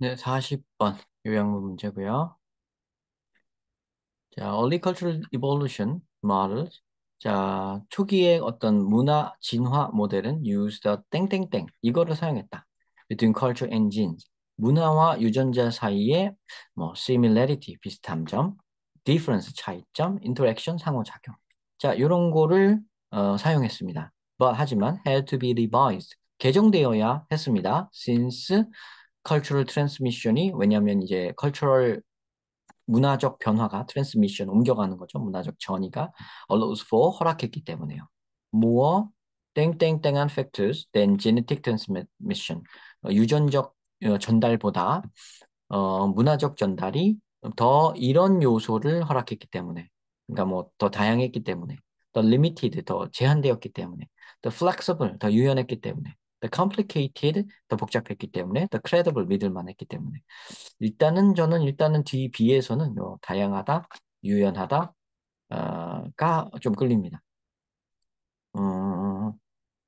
네, 40번 요약문 문제고요. 자, Early Cultural Evolution Model. 자, 초기의 어떤 문화 진화 모델은 use the 땡땡땡 이거를 사용했다. Between culture and genes. 문화와 유전자 사이에 뭐 similarity 비슷한 점, difference 차이점, interaction 상호작용. 자, 이런 거를 사용했습니다. But 하지만 had to be revised. 개정되어야 했습니다. Since cultural transmission이 왜냐하면 이제 cultural 문화적 변화가 트랜스미션 옮겨가는 거죠. 문화적 전이가 allows for 허락했기 때문에요. more 땡땡땡한 factors than genetic transmission. 유전적 전달보다 문화적 전달이 더 이런 요소를 허락했기 때문에 그러니까 뭐 더 다양했기 때문에 더 limited 더 제한되었기 때문에 더 flexible 더 유연했기 때문에 더 complicated 더 복잡했기 때문에 더 credible 믿을 만했기 때문에 저는 일단은 뒤 비에서는 다양하다, 유연하다, 가좀 끌립니다.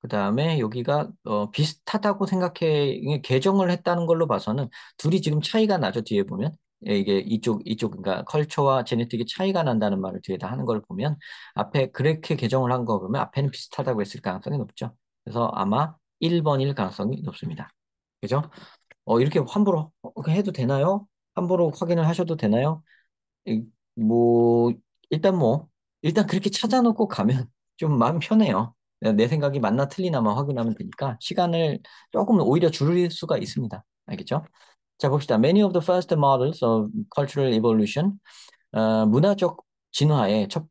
그 다음에 여기가 비슷하다고 생각해 이게 개정을 했다는 걸로 봐서는 둘이 지금 차이가 나죠. 뒤에 보면 이게 이쪽 그러니까 컬처와 제네틱이 차이가 난다는 말을 뒤에다 하는 걸 보면 앞에 그렇게 개정을 한 거 보면 앞에는 비슷하다고 했을 가능성이 높죠. 그래서 아마 1번일 가능성이 높습니다. 그죠? 이렇게 함부로 해도 되나요? 함부로 확인을 하셔도 되나요? 이- 뭐, 일단 뭐, 일단 그렇게 찾아놓고 가면 좀 마음 편해요. 내 생각이 맞나 틀리나만 확인하면 되니까 시간을 조금 오히려 줄일 수가 있습니다. 알겠죠? 자, 봅시다. Many of the first models of cultural evolution, 문화적 진화의 첫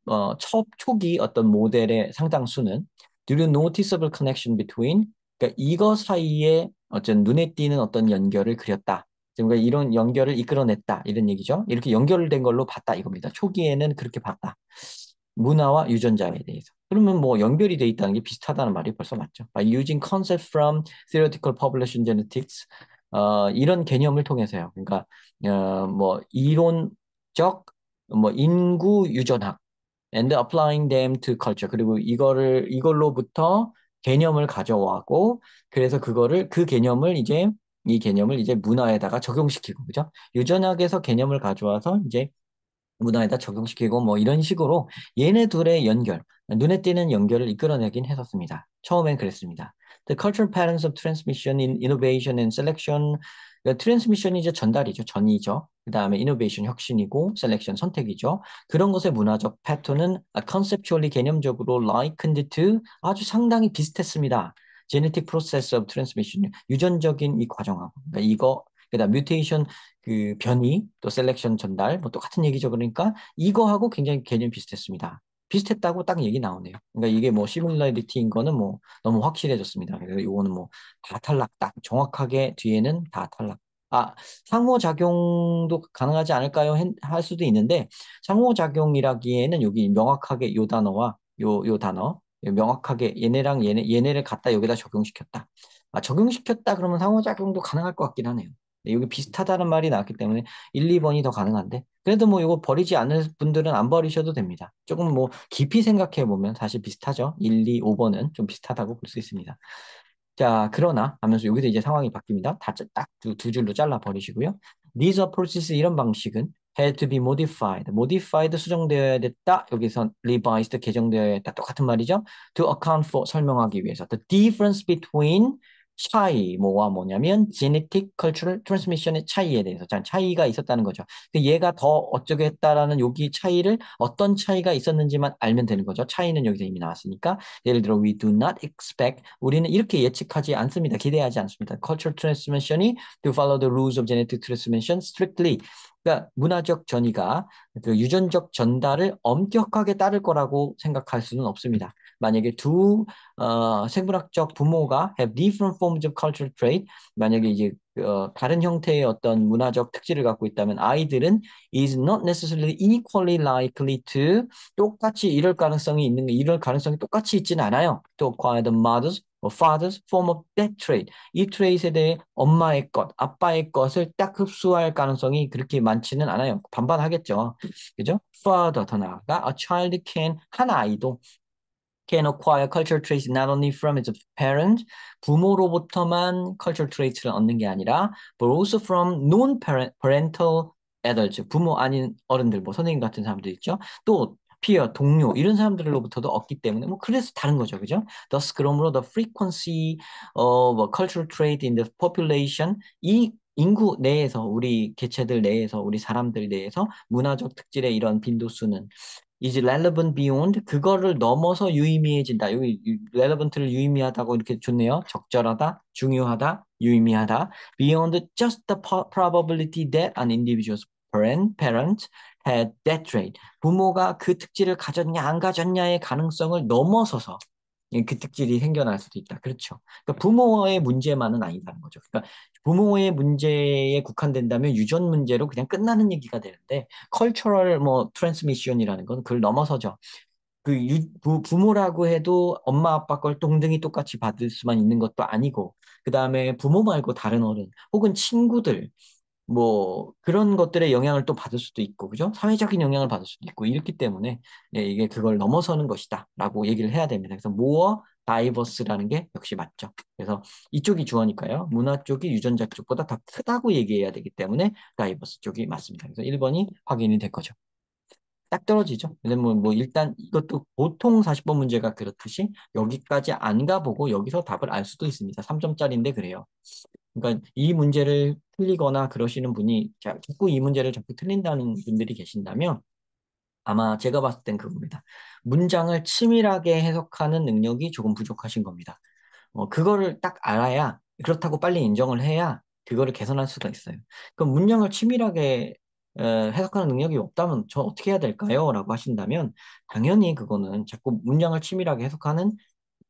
초기 어떤 모델의 상당수는 due to noticeable connection between, 그러니까 이거 사이에 어떤 눈에 띄는 어떤 연결을 그렸다. 그러니까 이런 연결을 이끌어냈다. 이런 얘기죠. 이렇게 연결된 걸로 봤다 이겁니다. 초기에는 그렇게 봤다. 문화와 유전자에 대해서. 그러면 뭐 연결이 돼 있다는 게 비슷하다는 말이 벌써 맞죠. By using concepts from theoretical population genetics, 이런 개념을 통해서요. 그러니까 뭐 이론적 뭐 인구 유전학 and applying them to culture. 그리고 이걸로부터 개념을 가져와고 그래서 그 개념을 이제 이 개념을 이제 문화에다가 적용시키고 그죠? 유전학에서 개념을 가져와서 이제 문화에다 적용시키고 뭐 이런 식으로 얘네 둘의 연결, 눈에 띄는 연결을 이끌어내긴 했었습니다. 처음엔 그랬습니다. The cultural patterns of transmission in innovation and selection. 트랜스미션이 이제 전달이죠. 전이죠. 그 다음에 innovation 혁신이고 selection 선택이죠. 그런 것의 문화적 패턴은 conceptually 개념적으로 likened to 아주 상당히 비슷했습니다. genetic process of transmission 유전적인 이 과정하고 그러니까 이거 그다음 뮤테이션 그 변이 또 셀렉션 전달 뭐 똑같은 얘기죠. 그러니까 이거하고 굉장히 개념이 비슷했습니다. 비슷했다고 딱 얘기 나오네요. 그러니까 이게 뭐 시뮬러리티인 거는 뭐 너무 확실해졌습니다. 그래서 이거는 뭐 다 탈락 딱 정확하게 뒤에는 다 탈락. 아, 상호작용도 가능하지 않을까요? 할 수도 있는데 상호작용이라기에는 여기 명확하게 요 단어와 요 단어 명확하게 얘네를 갖다 여기다 적용시켰다. 적용시켰다 그러면 상호작용도 가능할 것 같긴 하네요. 네, 여기 비슷하다는 말이 나왔기 때문에 1, 2번이 더 가능한데 그래도 뭐 이거 버리지 않을 분들은 안 버리셔도 됩니다. 조금 뭐 깊이 생각해 보면 사실 비슷하죠. 1, 2, 5번은 좀 비슷하다고 볼 수 있습니다. 자, 그러나 하면서 여기서 이제 상황이 바뀝니다. 딱 두 줄로 잘라 버리시고요. These approaches 이런 방식은 had to be modified. modified 수정되어야 됐다. 여기서 revised 개정되어야 했다. 똑같은 말이죠. To account for 설명하기 위해서. The difference between 차이 뭐와 뭐냐면 genetic cultural transmission의 차이에 대해서 자, 차이가 있었다는 거죠. 얘가 더 어쩌게 했다라는 여기 차이를 어떤 차이가 있었는지만 알면 되는 거죠. 차이는 여기서 이미 나왔으니까 예를 들어 we do not expect 우리는 이렇게 예측하지 않습니다. 기대하지 않습니다. cultural transmission이 to follow the rules of genetic transmission strictly. 그러니까 문화적 전이가 그 유전적 전달을 엄격하게 따를 거라고 생각할 수는 없습니다. 만약에 생물학적 부모가 have different forms of cultural trait, 만약에 이제 다른 형태의 어떤 문화적 특질을 갖고 있다면 아이들은 is not necessarily equally likely to 똑같이 이럴 가능성이 똑같이 있지는 않아요. to acquire the mother's or father's form of that trait. 이 트레이트에 대해 엄마의 것, 아빠의 것을 딱 흡수할 가능성이 그렇게 많지는 않아요. 반반하겠죠. 그죠? Further 더 나아가 a child can 한 아이도 can acquire cultural traits not only from its parent, 부모로부터만 cultural traits를 얻는 게 아니라, but also from non-parental adults, 부모 아닌 어른들, 뭐 선생님 같은 사람들 있죠. 또 peer, 동료 이런 사람들로부터도 얻기 때문에 뭐 그래서 다른 거죠, 그죠? Thus 그러므로 the frequency of cultural trait in the population 이 인구 내에서 우리 개체들 내에서 우리 사람들 내에서 문화적 특질의 이런 빈도수는 is relevant beyond 그거를 넘어서 유의미해진다. 여기 relevant를 유의미하다고 이렇게 좋네요. 적절하다, 중요하다, 유의미하다. Beyond just the probability that an individual's parent had that trait. 부모가 그 특질을 가졌냐 안 가졌냐의 가능성을 넘어서서 그 특질이 생겨날 수도 있다. 그렇죠. 그러니까 부모의 문제만은 아니다는 거죠. 그러니까 부모의 문제에 국한된다면 유전 문제로 그냥 끝나는 얘기가 되는데 컬처럴 뭐 트랜스미션이라는 건 그걸 넘어서죠. 부모라고 해도 엄마 아빠 걸 동등히 똑같이 받을 수만 있는 것도 아니고 그다음에 부모 말고 다른 어른 혹은 친구들 뭐 그런 것들의 영향을 또 받을 수도 있고 그죠? 사회적인 영향을 받을 수도 있고 이렇기 때문에 예, 이게 그걸 넘어서는 것이다라고 얘기를 해야 됩니다. 그래서 more diverse라는 게 역시 맞죠. 그래서 이쪽이 주어니까요. 문화 쪽이 유전자 쪽보다 더 크다고 얘기해야 되기 때문에 diverse 쪽이 맞습니다. 그래서 1번이 확인이 될 거죠. 딱 떨어지죠. 왜냐면 뭐 일단 이것도 보통 40번 문제가 그렇듯이 여기까지 안 가보고 여기서 답을 알 수도 있습니다. 3점짜리인데 그래요. 그러니까 이 문제를 틀리거나 그러시는 분이 자꾸 이 문제를 자꾸 틀린다는 분들이 계신다면 아마 제가 봤을 땐 그겁니다. 문장을 치밀하게 해석하는 능력이 조금 부족하신 겁니다. 그거를 딱 알아야 그렇다고 빨리 인정을 해야 그거를 개선할 수가 있어요. 그럼 문장을 치밀하게 해석하는 능력이 없다면 저 어떻게 해야 될까요? 라고 하신다면 당연히 그거는 자꾸 문장을 치밀하게 해석하는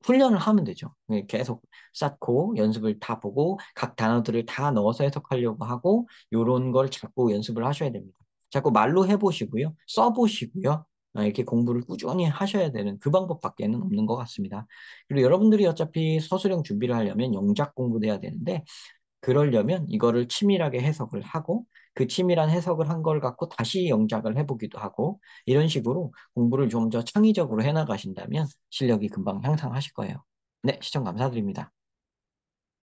훈련을 하면 되죠. 네, 계속 쌓고 연습을 다 보고 각 단어들을 다 넣어서 해석하려고 하고 요런 걸 자꾸 연습을 하셔야 됩니다. 자꾸 말로 해보시고요. 써보시고요. 이렇게 공부를 꾸준히 하셔야 되는 그 방법밖에는 없는 것 같습니다. 그리고 여러분들이 어차피 서술형 준비를 하려면 영작 공부도 해야 되는데 그러려면 이거를 치밀하게 해석을 하고 그 치밀한 해석을 한 걸 갖고 다시 영작을 해보기도 하고 이런 식으로 공부를 좀 더 창의적으로 해나가신다면 실력이 금방 향상하실 거예요. 네, 시청 감사드립니다.